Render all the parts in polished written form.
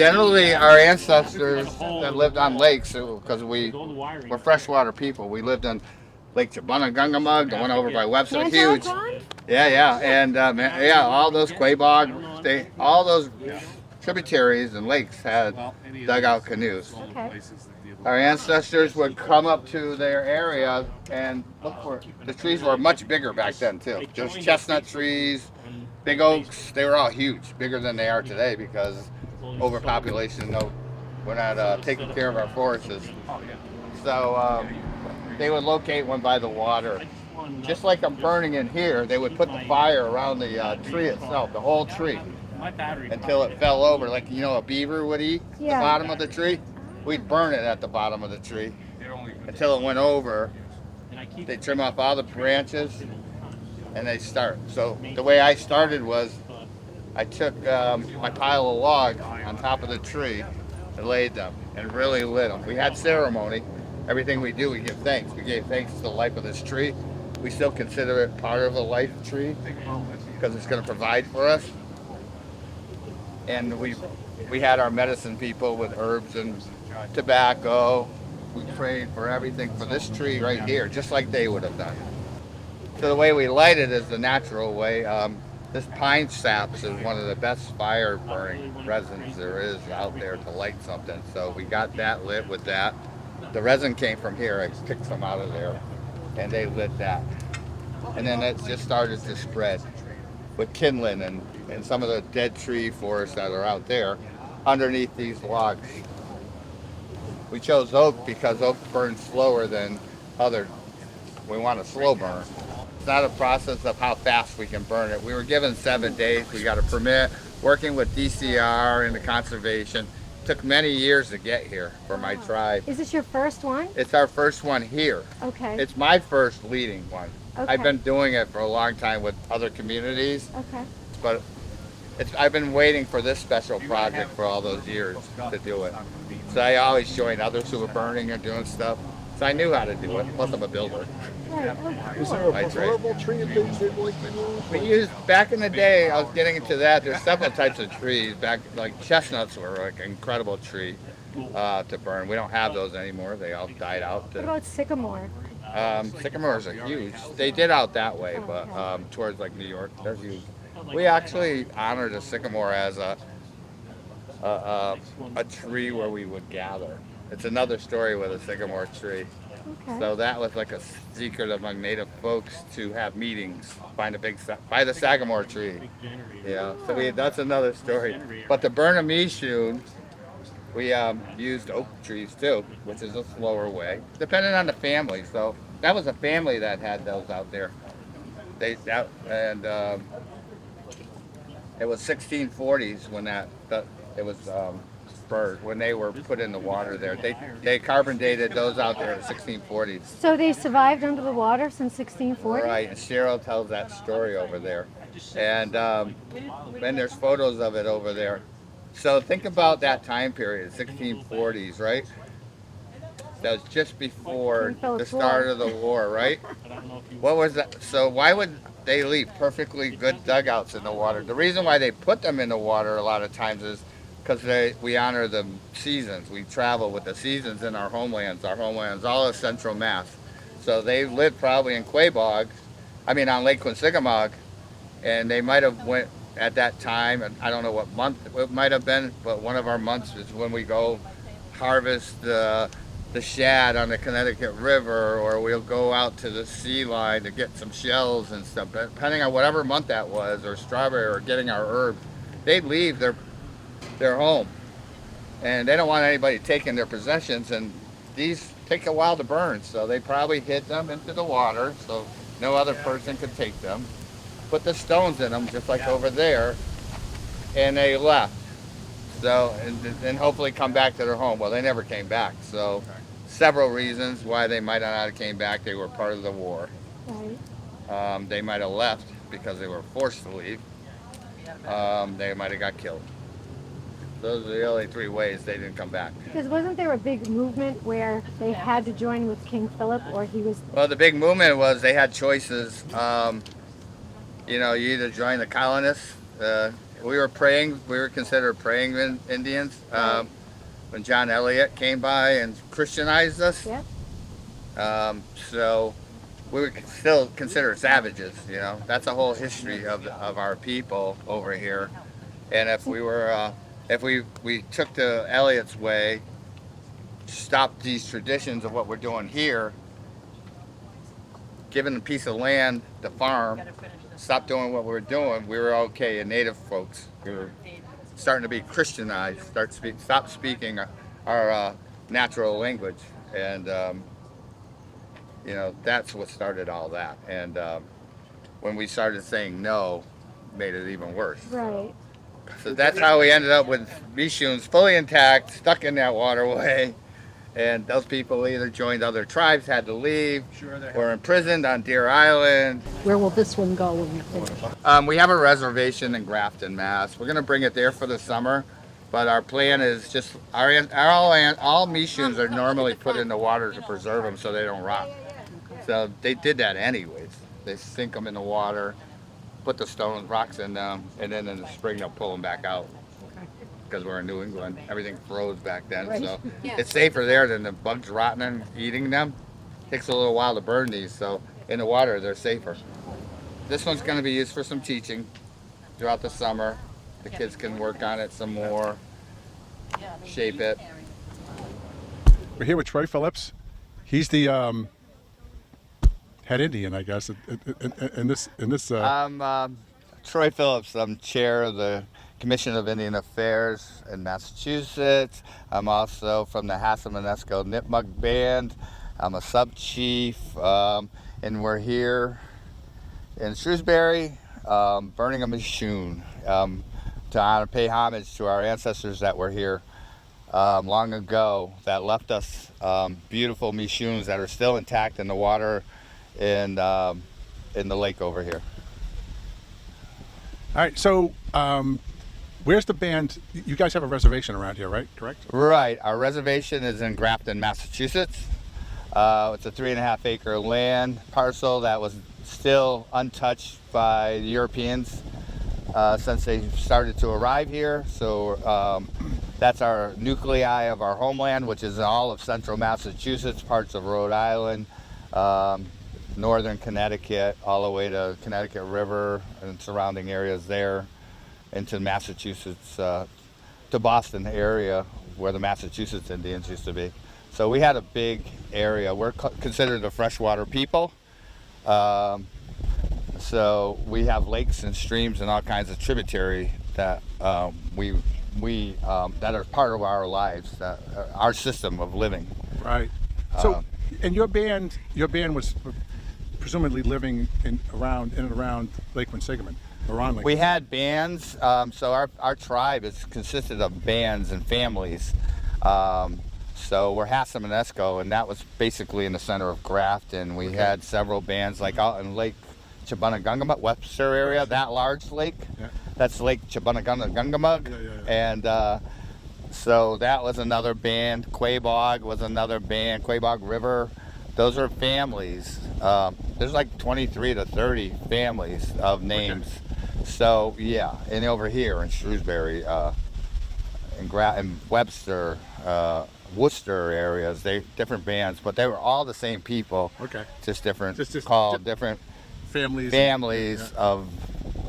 Generally, our ancestors that lived on lakes, because we're freshwater people. We lived on Lake Chibunagungumug, the one over by Webster, huge. Yeah, yeah, and yeah, all those Quabog, all those tributaries and lakes had dugout canoes. Okay. Our ancestors would come up to their area and look for the trees were much bigger back then too. There's chestnut trees, big oaks. They were all huge, bigger than they are today because overpopulation. No, we're not taking care of our forests. So they would locate one by the water. Just like I'm burning in here, they would put the fire around the tree itself, the whole tree, until it fell over, like a beaver would eat the bottom of the tree. We'd burn it at the bottom of the tree until it went over. They trim off all the branches and they start. So the way I started was I took my pile of logs on top of the tree and laid them and really lit them. We had ceremony. Everything we do, we give thanks. We gave thanks to the life of this tree. We still consider it part of the life tree because it's going to provide for us. And we had our medicine people with herbs and tobacco. We prayed for everything for this tree right here, just like they would have done. So the way we light it is the natural way. This pine saps is one of the best fire burning resins there is out there to light something. So we got that lit with that. The resin came from here. I picked some out of there, and they lit that. And then it just started to spread with kindling and some of the dead tree forests that are out there underneath these logs. We chose oak because oak burns slower than other. We want a slow burn. It's not a process of how fast we can burn it. We were given 7 days. We got a permit. Working with DCR and the conservation. Took many years to get here for my tribe. Is this your first one? It's our first one here. Okay. It's my first leading one. Okay. I've been doing it for a long time with other communities, Okay. but I've been waiting for this special project for all those years to do it. So I always joined others who were burning and doing stuff. So I knew how to do it. Plus I'm a builder. Right. Oh, Is cool. there a I preferable tree that you'd like to use? We used, back in the day, I was getting into that. There's several types of trees. Back, like chestnuts were like an incredible tree to burn. We don't have those anymore. They all died out. What about sycamore? Sycamores are huge. They did out that way, but towards like New York, they're huge. We actually honored a sycamore as a tree where we would gather. It's another story with a sycamore tree. Okay. So that was like a secret among Native folks to have meetings, by the sagamore tree. Yeah, so that's another story. But to burn a Mishoon, we used oak trees too, which is a slower way, depending on the family. So that was a family that had those out there. It was 1640s when it was burned, when they were put in the water there. They carbon dated those out there in the 1640s. So they survived under the water since 1640? Right, and Cheryl tells that story over there. And there's photos of it over there. So think about that time period, 1640s, right? That was just before the start of the war, right? What was that? So why would they leave perfectly good dugouts in the water? The reason why they put them in the water a lot of times is because we honor the seasons. We travel with the seasons in our homelands all of Central Mass. So they lived probably in Quabog, on Lake Quinsigamog, and they might have went at that time, and I don't know what month it might have been, but one of our months is when we go harvest the shad on the Connecticut River, or we'll go out to the sea line to get some shells and stuff. But depending on whatever month that was, or strawberry, or getting our herbs, they'd leave their home, and they don't want anybody taking their possessions. And these take a while to burn, so they probably hid them into the water so no other person could take them. Put the stones in them, just like over there, and they left. So, and hopefully come back to their home. Well, they never came back. So, several reasons why they might not have came back. They were part of the war. Right. They might have left because they were forced to leave. They might have got killed. Those are the only three ways they didn't come back. Because wasn't there a big movement where they had to join with King Philip, or he was... Well, the big movement was they had choices. You either join the colonists we were praying. We were considered praying Indians when John Elliott came by and Christianized us. Yep. So we were still considered savages. You know, that's a whole history of our people over here. And if we took the Elliott's way, stopped these traditions of what we're doing here, given a piece of land to farm, stop doing what we were doing, we were okay. And native folks, we were starting to be Christianized, stop speaking our natural language, and you know, that's what started all that. And when we started saying no, made it even worse. Right. So that's how we ended up with Mishoons fully intact, stuck in that waterway. And those people either joined other tribes, had to leave, were imprisoned on Deer Island. Where will this one go when you finish? We have a reservation in Grafton, Mass. We're gonna bring it there for the summer, but our plan is just all Mishoons are normally put in the water to preserve them so they don't rot. So they did that anyways. They sink them in the water, put the stones, rocks in them, and then in the spring they'll pull them back out. Because we're in New England, everything froze back then, so it's safer there than the bugs rotting and eating them. Takes a little while to burn these, so in the water they're safer. This one's going to be used for some teaching throughout the summer. The kids can work on it some more, shape it. We're here with Troy Phillips. He's the head Indian, I guess. In this. I'm Troy Phillips. I'm chair of the Commission of Indian Affairs in Massachusetts. I'm also from the Hassamonesco Nipmuc Band. I'm a sub-chief, and we're here in Shrewsbury burning a Mishoon to pay homage to our ancestors that were here long ago that left us beautiful Mishoons that are still intact in the water in the lake over here. All right, so where's the band? You guys have a reservation around here, right? Correct? Right. Our reservation is in Grafton, Massachusetts. It's a 3.5 acre land parcel that was still untouched by the Europeans since they started to arrive here. So that's our nuclei of our homeland, which is all of central Massachusetts, parts of Rhode Island, northern Connecticut, all the way to Connecticut River and surrounding areas there, into Massachusetts, to Boston area where the Massachusetts Indians used to be. So we had a big area. We're considered a freshwater people. So we have lakes and streams and all kinds of tributary that that are part of our lives, that our system of living. Right. So, and your band was presumably living in and around Lake Quinsigamon, or on Lake. We had bands. So our tribe is consisted of bands and families. So we're Hassamonesco, and that was basically in the center of Grafton. We had several bands, like out in Lake Chibunagungumug, Webster area, that large lake. Yeah. That's Lake Chibunagungumug. And so that was another band. Quabog was another band. Quabog River. Those are families. There's like 23 to 30 families of names. Okay. So yeah, and over here in Shrewsbury, in Webster, Worcester areas, they different bands, but they were all the same people. Okay. Just different, just called different families of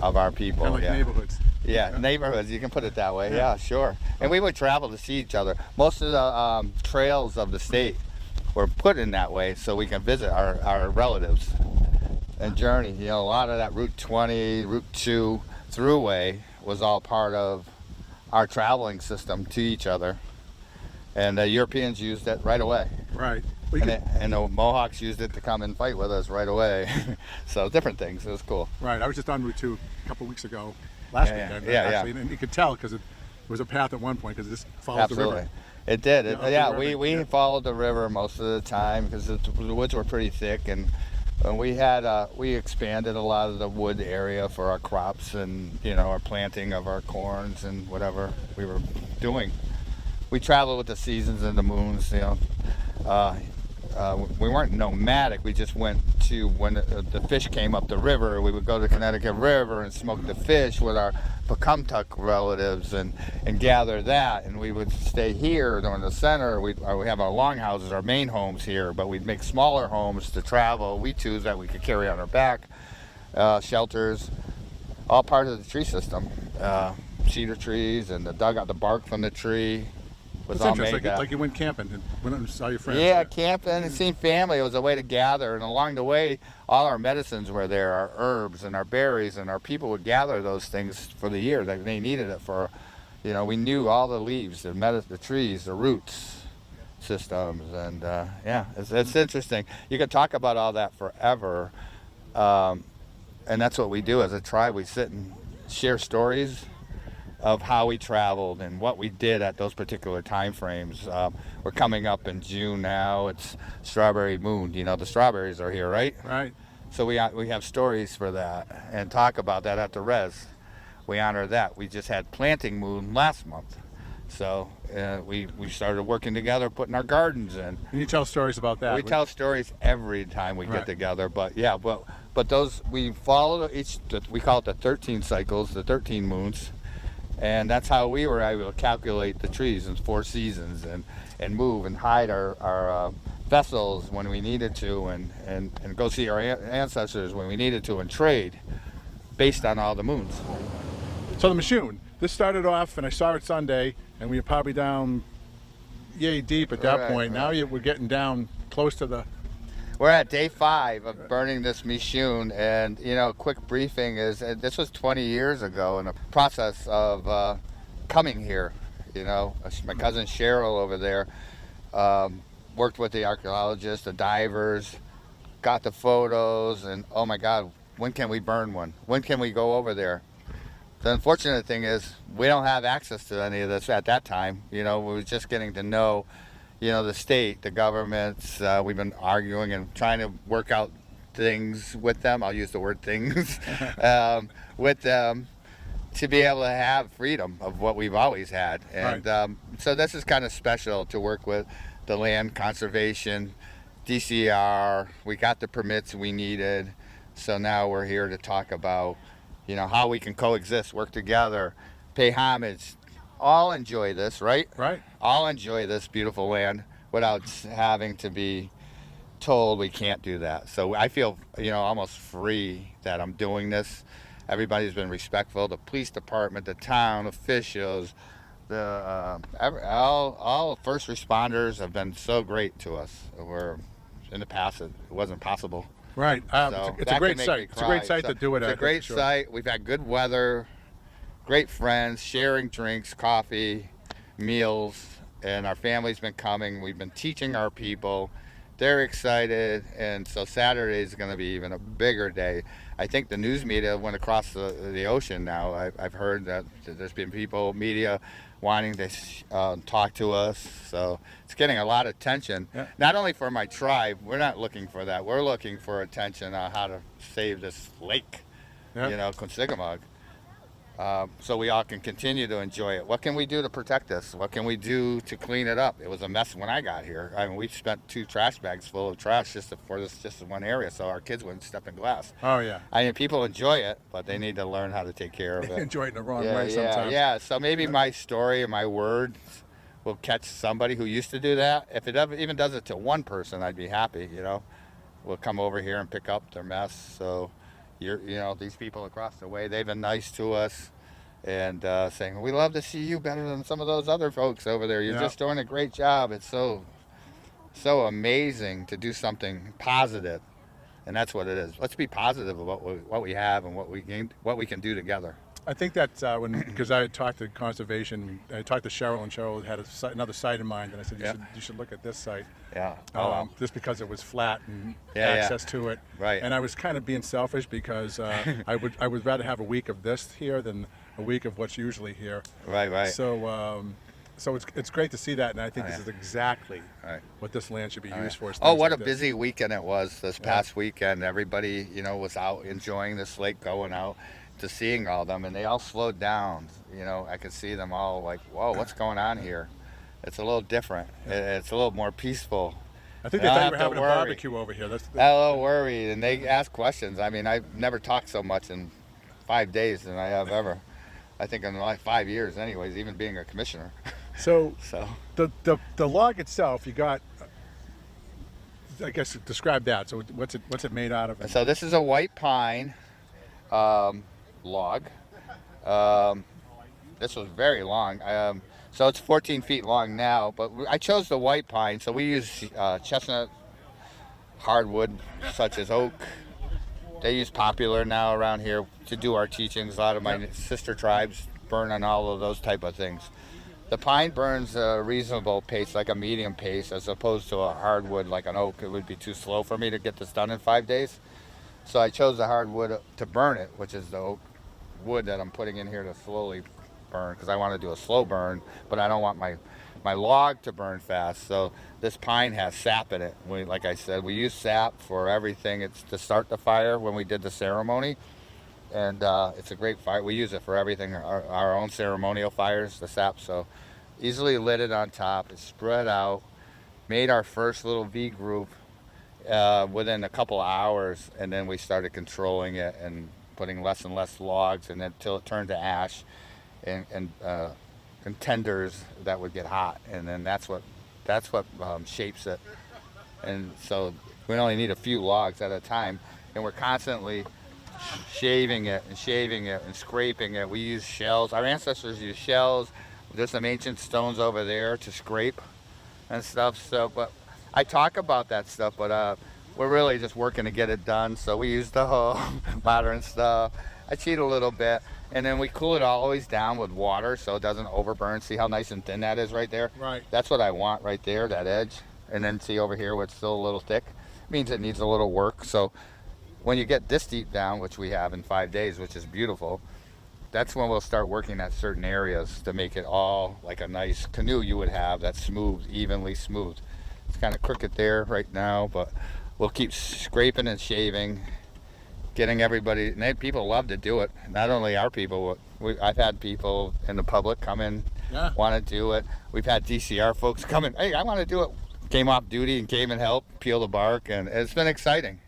our people. Kind of like neighborhoods. Yeah, neighborhoods. You can put it that way. Yeah, sure. And we would travel to see each other. Most of the trails of the state were put in that way so we can visit our relatives and journey. You know, a lot of that Route 20, Route 2 throughway was all part of our traveling system to each other. And the Europeans used it right away. Right. And the Mohawks used it to come and fight with us right away. So different things. It was cool. Right. I was just on Route 2 a couple weeks ago, last weekend. Actually, and you could tell because it was a path at one point because it just followed the river. It did. We followed the river most of the time because the woods were pretty thick, and we expanded a lot of the wood area for our crops and our planting of our corns and whatever we were doing. We traveled with the seasons and the moons. we weren't nomadic. We just went to, when the fish came up the river, we would go to the Connecticut River and smoke the fish with our Pecumtuck relatives and gather that. And we would stay here in the center. We have our longhouses, our main homes here, but we'd make smaller homes to travel. We choose that we could carry on our back, shelters, all part of the tree system. Cedar trees and dug out the bark from the tree. Was It's all interesting, made like you went camping and went and saw your friends. Yeah, camping and seeing family. It was a way to gather, and along the way, all our medicines were there, our herbs and our berries, and our people would gather those things for the year. They needed it for, we knew all the leaves, the trees, the roots systems, and it's interesting. You could talk about all that forever, and that's what we do as a tribe. We sit and share stories of how we traveled and what we did at those particular time frames. We're coming up in June now. It's Strawberry Moon. The strawberries are here, right? Right. So we have stories for that and talk about that at the res. We honor that. We just had Planting Moon last month. So we started working together, putting our gardens in. And you tell stories about that. We tell stories every time we get together, but those, we follow we call it the 13 cycles, the 13 moons. And that's how we were able to calculate the trees in 4 seasons and move and hide our vessels when we needed to and go see our ancestors when we needed to and trade based on all the moons. So the Mishoon, this started off, and I saw it Sunday, and we were probably down yay deep at that point. Now we're getting down close to the... We're at day 5 of burning this Mishoon, and a quick briefing is this was 20 years ago in the process of coming here. My cousin Cheryl over there worked with the archaeologists, the divers, got the photos, and oh my God, when can we burn one? When can we go over there? The unfortunate thing is we don't have access to any of this at that time. We were just getting to know the state, the governments. We've been arguing and trying to work out things with them. I'll use the word things with them to be able to have freedom of what we've always had. And so this is kind of special to work with the land conservation, DCR. We got the permits we needed. So now we're here to talk about, how we can coexist, work together, pay homage. All enjoy this, right? Right. All enjoy this beautiful land without having to be told we can't do that. So I feel, almost free that I'm doing this. Everybody's been respectful. The police department, the town officials, all first responders have been so great to us. Where in the past it wasn't possible. Right. So it's a great site. It's a great site to do it at. It's a great site. We've had good weather, great friends, sharing drinks, coffee, meals, and our family's been coming. We've been teaching our people. They're excited, and so Saturday is going to be even a bigger day. I think the news media went across the ocean now. I've heard that there's been media wanting to talk to us, so it's getting a lot of attention. Yeah. Not only for my tribe, we're not looking for that. We're looking for attention on how to save this lake, Quinsigamog. So we all can continue to enjoy it. What can we do to protect this? What can we do to clean it up? It was a mess when I got here. I mean, we spent 2 trash bags full of trash just one area, so our kids wouldn't step in glass. Oh yeah. I mean, people enjoy it, but they need to learn how to take care of it. Enjoy it in the wrong way sometimes. Yeah. So maybe my story and my words will catch somebody who used to do that. If it ever even does it to one person, I'd be happy. We'll come over here and pick up their mess. So. These people across the way, they've been nice to us and saying, we love to see you better than some of those other folks over there. You're just doing a great job. It's so amazing to do something positive. And that's what it is. Let's be positive about what we have and what we can do together. I think that because I had talked to conservation, I talked to Cheryl, and Cheryl had another site in mind, and I said, you should look at this site. Yeah. Just because it was flat and access to it. Right. And I was kind of being selfish because I would rather have a week of this here than a week of what's usually here. Right. So it's great to see that, and I think this is exactly what this land should be used for. Oh, what a busy weekend it was this past weekend. Everybody, was out enjoying this lake, going out to seeing all of them, and they all slowed down. I could see them all like, whoa, what's going on here? It's a little different. It's a little more peaceful. I think they Don't thought you have were to having a worry. barbecue over here. That's Hello, worried, and they ask questions. I mean, I've never talked so much in 5 days than I have ever. I think in like 5 years, anyways, even being a commissioner. so. So The log itself, you got. I guess describe that. So what's it made out of? so this is a white pine log. This was very long. So it's 14 feet long now, but I chose the white pine. So we use chestnut hardwood such as oak. They use poplar now around here to do our teachings. A lot of my sister tribes burn on all of those type of things. The pine burns a reasonable pace, like a medium pace, as opposed to a hardwood like an oak. It would be too slow for me to get this done in 5 days. So I chose the hardwood to burn it, which is the oak wood that I'm putting in here to slowly burn, because I want to do a slow burn, but I don't want my log to burn fast. So this pine has sap in it. Like I said, we use sap for everything. It's to start the fire when we did the ceremony, and it's a great fire. We use it for everything, our own ceremonial fires, the sap. So easily lit it on top. It's spread out. Made our first little V group within a couple of hours, and then we started controlling it and putting less and less logs, and then until it turned to ash and tenders that would get hot, and then that's what shapes it. And so we only need a few logs at a time, and we're constantly shaving it and scraping it. We use shells. Our ancestors used shells. There's some ancient stones over there to scrape and stuff. So, but I talk about that stuff, but we're really just working to get it done. So we use the hoe, modern stuff. I cheat a little bit, and then we cool it always down with water so it doesn't overburn. See how nice and thin that is right there? Right. That's what I want right there, that edge. And then see over here where it's still a little thick. Means it needs a little work. So when you get this deep down, which we have in 5 days, which is beautiful, that's when we'll start working at certain areas to make it all like a nice canoe you would have that's smooth, evenly smooth. It's kind of crooked there right now, but we'll keep scraping and shaving, getting everybody, and people love to do it. Not only our people, I've had people in the public come in, want to do it. We've had DCR folks come in, hey, I want to do it. Came off duty and came and helped peel the bark, and it's been exciting.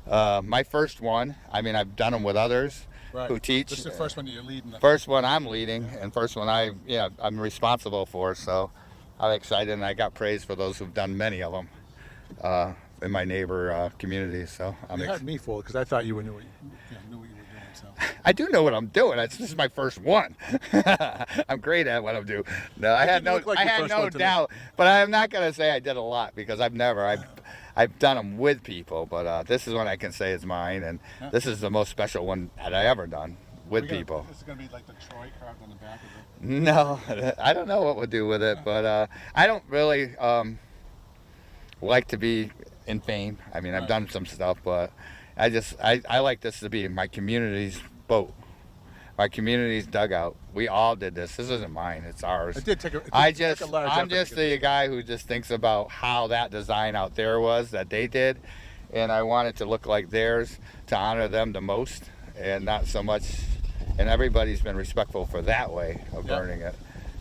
My first one, I mean, I've done them with others who teach. This is the first one that you're leading. First one I'm leading, and first one I'm responsible for, so I'm excited, and I got praise for those who've done many of them in my neighbor community. So You had me fooled because I thought you knew what you were doing. So. I do know what I'm doing. This is my first one. I'm great at what I'm doing. No, I had no doubt, but I'm not gonna say I did a lot because I've done them with people, but this is one I can say is mine, and this is the most special one that I ever done with people. This is gonna be like the Troy carved on the back of it. No, I don't know what we'll do with it, but I don't really like to be in fame. I mean, I've done some stuff, but I like this to be my community's boat, my community's dugout. We all did this. This isn't mine. It's ours. It did take a I'm large just the guy who just thinks about how that design out there was that they did, and I want it to look like theirs to honor them the most, and not so much. And everybody's been respectful for that way of burning it.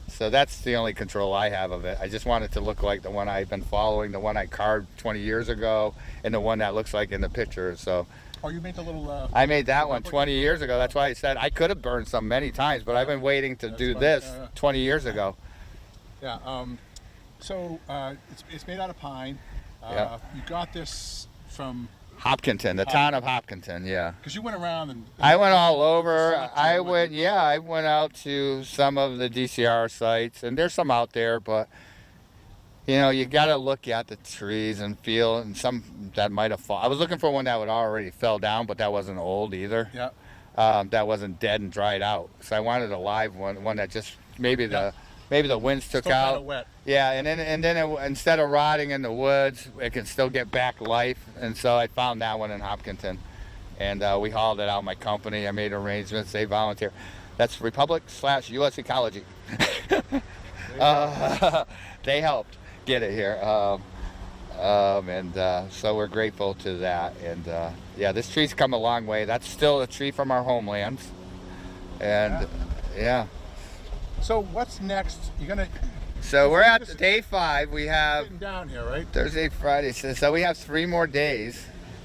So that's the only control I have of it. I just want it to look like the one I've been following, the one I carved 20 years ago, and the one that looks like in the picture. So. Oh, you made the little. I made that one 20 years ago. That's why I said I could have burned some many times, but I've been waiting to do this 20 years ago. Yeah. So it's made out of pine. You got this from Hopkinton, the town of Hopkinton. Yeah. Because you went around and. I went all over. I went out to some of the DCR sites, and there's some out there, but. You got to look at the trees and feel, and some that might have fallen. I was looking for one that would already fell down, but that wasn't old either. Yeah. That wasn't dead and dried out. So I wanted a live one that just maybe the winds took Still out. Kind of wet. Yeah, and then instead of rotting in the woods, it can still get back life. And so I found that one in Hopkinton, and we hauled it out. My company, I made arrangements. They volunteer. That's Republic/U.S. Ecology. They helped get it here, and so we're grateful to that. And this tree's come a long way. That's still a tree from our homelands, and So what's next? You're gonna So we're at day 5. We have Getting down here, right? Thursday, Friday. So we have 3 more days,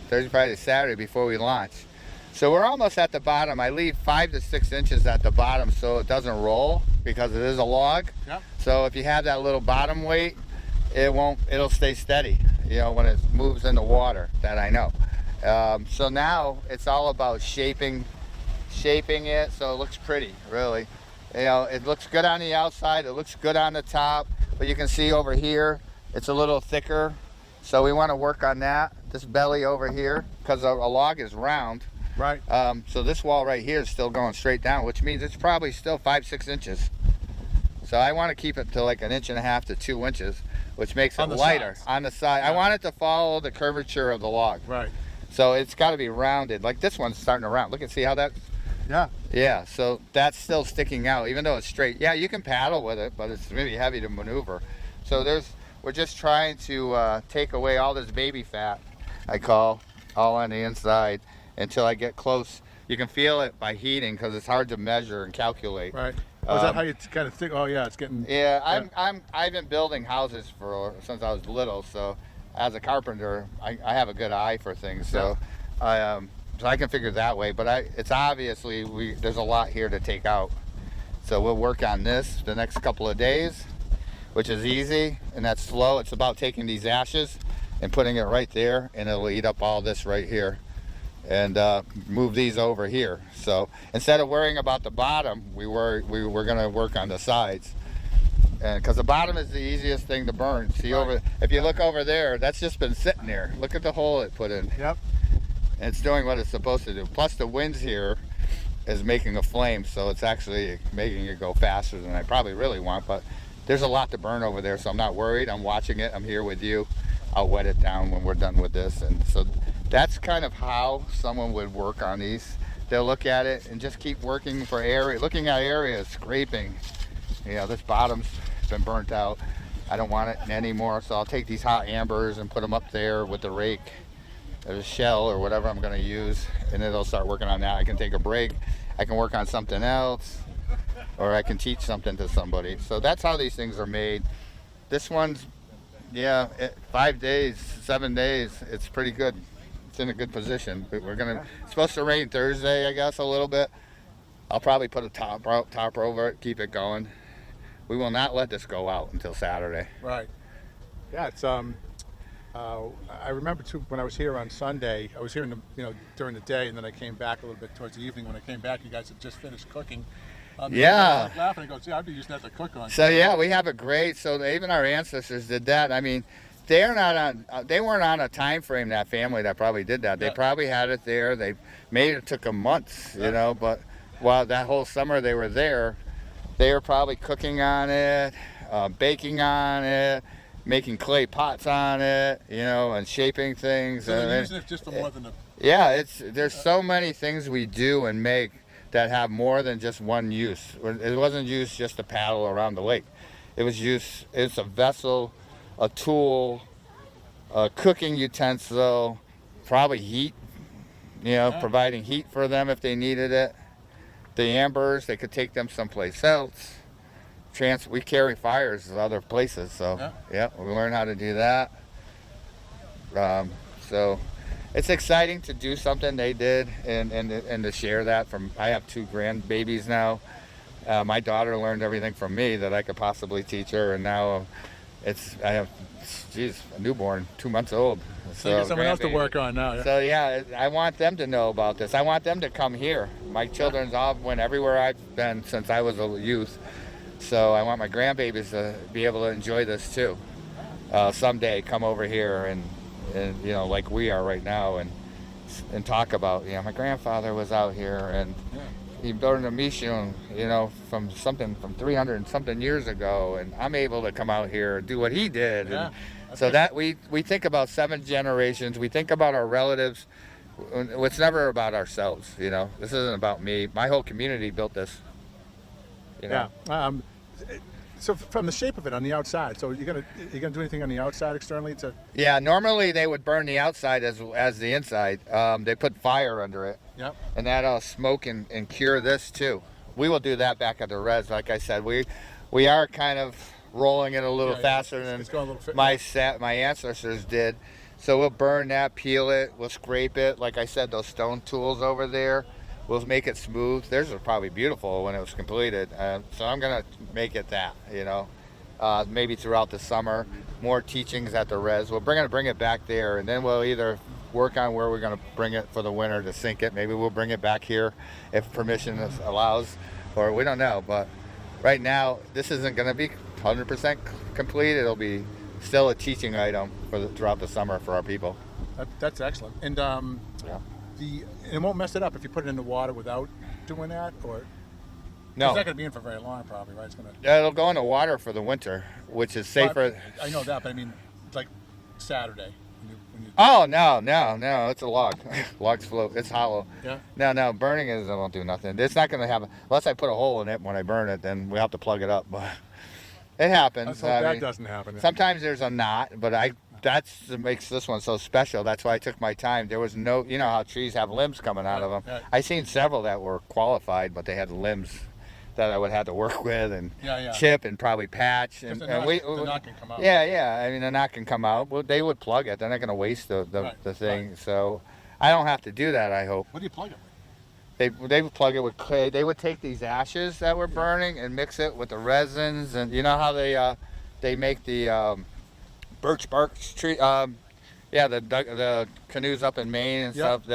Thursday, Friday, Saturday, before we launch. So we're almost at the bottom. I leave 5 to 6 inches at the bottom so it doesn't roll because it is a log. Yep. So if you have that little bottom weight, it'll stay steady, when it moves in the water, that I know. So now it's all about shaping it so it looks pretty, really. It looks good on the outside, it looks good on the top, but you can see over here, it's a little thicker. So we want to work on that, this belly over here, because a log is round. Right. So this wall right here is still going straight down, which means it's probably still 5-6 inches. So I want to keep it to like 1.5 inches to 2 inches, which makes it lighter on the side. Yeah. I want it to follow the curvature of the log. Right. So it's got to be rounded. Like this one's starting to round. Look and see how that. Yeah. Yeah. So that's still sticking out, even though it's straight. Yeah, you can paddle with it, but it's really heavy to maneuver. So we're just trying to take away all this baby fat, I call, all on the inside, until I get close. You can feel it by heating because it's hard to measure and calculate. Right. Is that how you kind of think? Oh yeah, it's getting. Yeah, I've been building houses since I was little. So as a carpenter, I have a good eye for things. So I can figure that way. But it's obviously there's a lot here to take out. So we'll work on this the next couple of days, which is easy and that's slow. It's about taking these ashes and putting it right there, and it'll eat up all this right here. And move these over here. So instead of worrying about the bottom, we were going to work on the sides, and because the bottom is the easiest thing to burn. See if you look over there, that's just been sitting there. Look at the hole it put in. Yep. And it's doing what it's supposed to do. Plus the winds here is making a flame, so it's actually making it go faster than I probably really want. But there's a lot to burn over there, so I'm not worried. I'm watching it. I'm here with you. I'll wet it down when we're done with this, and so. That's kind of how someone would work on these. They'll look at it and just keep working for area, looking at areas, scraping. This bottom's been burnt out. I don't want it anymore, so I'll take these hot ambers and put them up there with the rake or the shell or whatever I'm going to use, and then they'll start working on that. I can take a break. I can work on something else, or I can teach something to somebody. So that's how these things are made. This one's, 5 days, 7 days. It's pretty good. It's in a good position. It's supposed to rain Thursday, I guess, a little bit. I'll probably put a top over it, keep it going. We will not let this go out until Saturday. Right. Yeah, it's I remember too when I was here on Sunday. I was here during the day, and then I came back a little bit towards the evening. When I came back, you guys had just finished cooking. Yeah. I was laughing and goes, I'd be using that to cook on. So yeah, we have a great. So even our ancestors did that. I mean. They weren't on a time frame, that family that probably did that. They probably had it there. It took them months, but while that whole summer they were there, they were probably cooking on it, baking on it, making clay pots on it, and shaping things. So they're using it just for more than a... Yeah, there's so many things we do and make that have more than just one use. It wasn't used just to paddle around the lake. It's a vessel, a tool, a cooking utensil, probably heat, providing heat for them if they needed it. The ambers, they could take them someplace else. We carry fires to other places, so we learn how to do that. So it's exciting to do something they did and to share that I have 2 grandbabies now. My daughter learned everything from me that I could possibly teach her, and now I have, a newborn, 2 months old. So you got someone else to work on now. Yeah? So I want them to know about this. I want them to come here. My children's all went everywhere I've been since I was a youth. So I want my grandbabies to be able to enjoy this too. Someday come over here and like we are right now and talk about, my grandfather was out here and he built a Mishoon, from 300 and something years ago, and I'm able to come out here and do what he did. Yeah. And so that we think about 7 generations. We think about our relatives. It's never about ourselves. This isn't about me. My whole community built this. Yeah. So from the shape of it on the outside, so you're gonna do anything on the outside externally to? Yeah, normally they would burn the outside as the inside. They put fire under it. Yep. And that'll smoke and cure this too. We will do that back at the res. Like I said, we are kind of rolling it a little Yeah, faster than it's going a little my ancestors did. So we'll burn that, peel it, we'll scrape it. Like I said, those stone tools over there, we'll make it smooth. Theirs was probably beautiful when it was completed. So I'm gonna make it that, maybe throughout the summer, more teachings at the res. We'll bring it back there, and then we'll either work on where we're gonna bring it for the winter to sink it. Maybe we'll bring it back here if permission allows, or we don't know. But right now, this isn't gonna be 100% complete. It'll be still a teaching item throughout the summer for our people. That's excellent. And it won't mess it up if you put it in the water without doing that, or no, it's not going to be in for very long, probably, right? It's going to. Yeah, it'll go in the water for the winter, which is safer. I know that, but I mean, like Saturday. When you... Oh no! It's a log. Logs float. It's hollow. Yeah. No. Burning it won't do nothing. It's not going to have unless I put a hole in it when I burn it. Then we have to plug it up. But it happens. Let's hope that doesn't happen. Sometimes there's a knot, but that's what makes this one so special. That's why I took my time. There was no, how trees have limbs coming out of them. Right. I seen several that were qualified, but they had limbs that I would have to work with and chip and probably patch. And the knot can come out. Yeah. I mean, the knot can come out. Well, they would plug it. They're not going to waste the thing. Right. So I don't have to do that, I hope. What do you plug it with? They would plug it with clay. They would take these ashes that we're burning and mix it with the resins, and you know how they make the birch bark tree. The canoes up in Maine and stuff.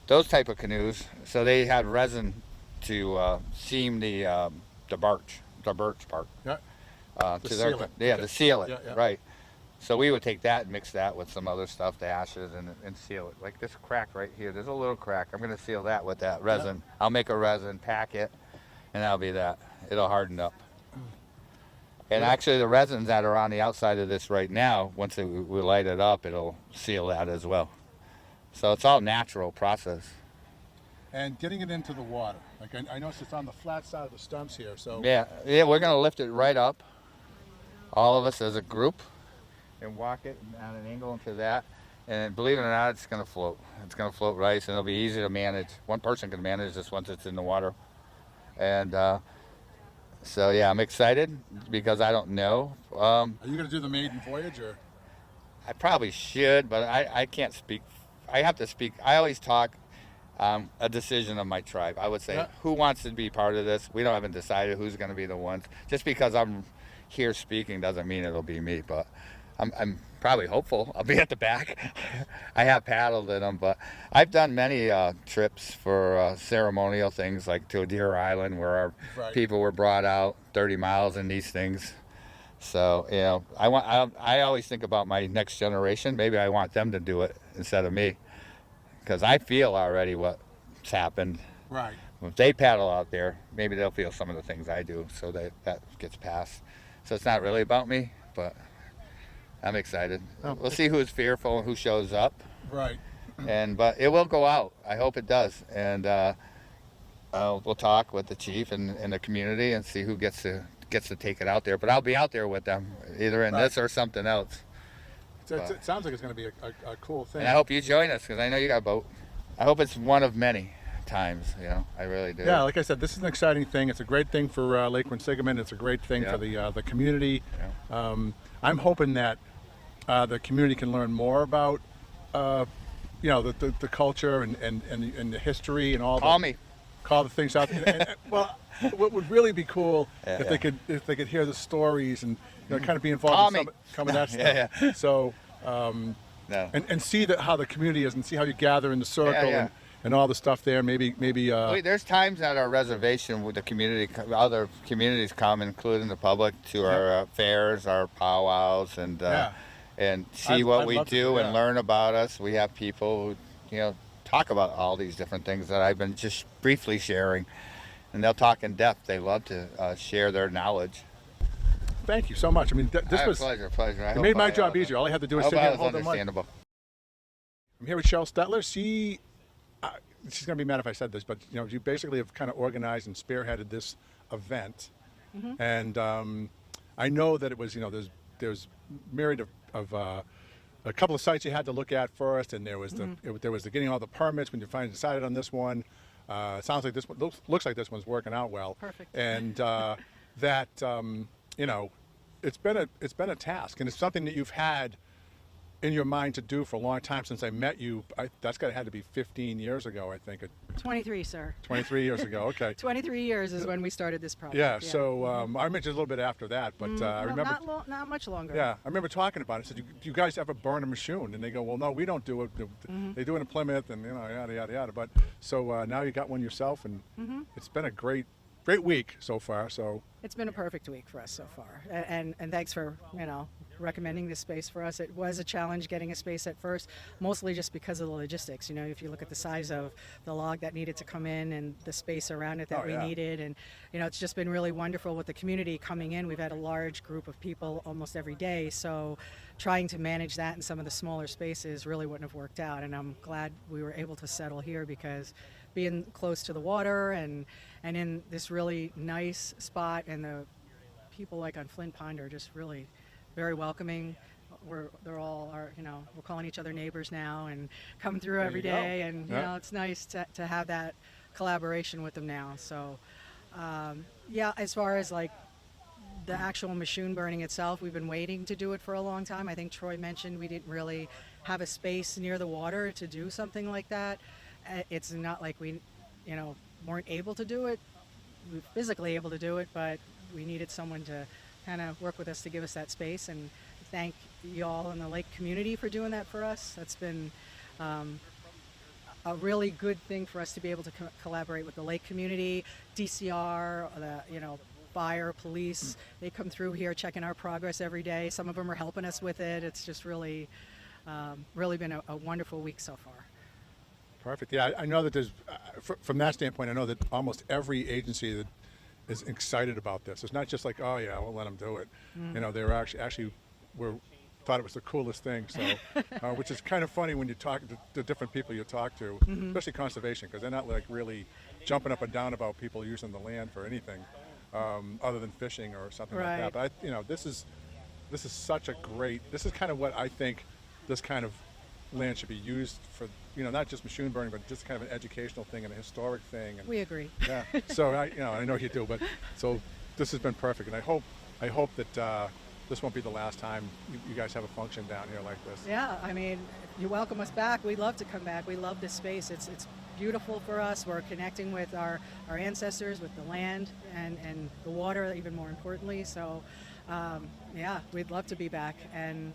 Those type of canoes. So they had resin to seam the birch bark. Yeah. To seal it. Yeah. Right. So we would take that and mix that with some other stuff, the ashes, and seal it. Like this crack right here, there's a little crack. I'm going to seal that with that resin. Yeah. I'll make a resin, pack it, and that'll be that. It'll harden up. And actually the resins that are on the outside of this right now, once we light it up, it'll seal that as well. So it's all natural process. And getting it into the water. Like I noticed it's on the flat side of the stumps here. So Yeah, we're going to lift it right up, all of us as a group, and walk it at an angle into that, and believe it or not, it's going to float. It's going to float right, and it'll be easy to manage. One person can manage this once it's in the water. And so yeah, I'm excited because I don't know. Are you going to do the maiden voyage, or? I probably should, but I can't speak. I have to speak. I always talk a decision of my tribe. I would say, who wants to be part of this? We haven't decided who's going to be the ones. Just because I'm here speaking doesn't mean it'll be me, but I'm probably hopeful I'll be at the back. I have paddled in them, but I've done many trips for ceremonial things, like to Deer Island, where our people were brought out 30 miles in these things. So I always think about my next generation. Maybe I want them to do it instead of me, because I feel already what's happened. Right. If they paddle out there, maybe they'll feel some of the things I do, so that gets passed. So it's not really about me, but I'm excited. We'll see who's fearful and who shows up. Right. But it will go out. I hope it does. And we'll talk with the chief and the community and see who gets to take it out there. But I'll be out there with them, either in this or something else. It sounds like it's going to be a cool thing. And I hope you join us, because I know you got a boat. I hope it's one of many times. I really do. Yeah, like I said, this is an exciting thing. It's a great thing for Lake Quinsigamond. It's a great thing for the community. Yeah. I'm hoping that the community can learn more about the culture and the history and all. Call the things out. Well, what would really be cool if they could hear the stories and kind of be involved in some of that stuff. Yeah. So and see how the community is, and see how you gather in the circle and all the stuff there. Maybe. There's times at our reservation with the community, other communities come, including the public, to our fairs, our powwows, and see what we do and learn about us. We have people who talk about all these different things that I've been just briefly sharing, and they'll talk in depth. They love to share their knowledge. Thank you so much. I mean, this was pleasure. It made my job easier. All I had to do was sit here and hold the mic. I'm here with Cheryl Stedtler. She's going to be mad if I said this, but you basically have kind of organized and spearheaded this event, and I know that it was there's myriad of a couple of sites you had to look at first, and there was the getting all the permits when you finally decided on this one. It sounds like this one looks like this one's working out well. Perfect. And it's been a task, and it's something that you've had in your mind to do for a long time since I met you. That's got to had to be 15 years ago, I think. 23, sir. 23 years ago. Okay. 23 years is when we started this project. Yeah. So I mentioned a little bit after that, but I Well, remember. not much longer. Yeah, I remember talking about it. I said, "Do you guys ever burn a Mishoon?" And they go, "Well, no, we don't do it. They do it in Plymouth, and yada yada yada." But so now you got one yourself, and it's been a great week so far. So It's been a perfect week for us so far, and thanks for recommending this space for us. It was a challenge getting a space at first, mostly just because of the logistics. If you look at the size of the log that needed to come in and the space around it that we needed, and it's just been really wonderful with the community coming in. We've had a large group of people almost every day, so trying to manage that in some of the smaller spaces really wouldn't have worked out. And I'm glad we were able to settle here, because being close to the water and in this really nice spot, and the people like on Flint Pond are just really very welcoming. We're calling each other neighbors now and come through every day, and it's nice to have that collaboration with them now. So as far as like the actual Mishoon burning itself, we've been waiting to do it for a long time. I think Troy mentioned we didn't really have a space near the water to do something like that. It's not like we weren't able to do it. We were physically able to do it, but we needed someone to kind of work with us to give us that space. And thank y'all in the lake community for doing that for us. That's been a really good thing for us to be able to collaborate with the lake community, DCR, the fire, police. They come through here checking our progress every day. Some of them are helping us with it. It's just really been a wonderful week so far. perfect. Yeah, I know that there's from that standpoint, I know that almost every agency that is excited about this. It's not just like, oh yeah, we'll let them do it. They're actually thought it was the coolest thing. So, which is kind of funny when you talk to the different people you talk to, especially conservation, because they're not like really jumping up and down about people using the land for anything other than fishing or something like that. But this is such a great. This is kind of what I think this kind of land should be used for. Not just Mishoon burning, but just kind of an educational thing and a historic thing. And, We agree. Yeah. So I know you do, but so this has been perfect, and I hope that this won't be the last time you guys have a function down here like this. Yeah, I mean, you welcome us back. We'd love to come back. We love this space. It's beautiful for us. We're connecting with our ancestors, with the land and the water, even more importantly. So, we'd love to be back, and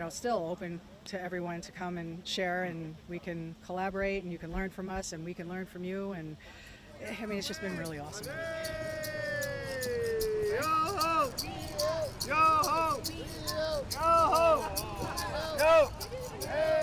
still open to everyone to come and share, and we can collaborate, and you can learn from us, and we can learn from you. And I mean, it's just been really awesome. Yo ho! Yo ho! Yo ho! Yo! Hey!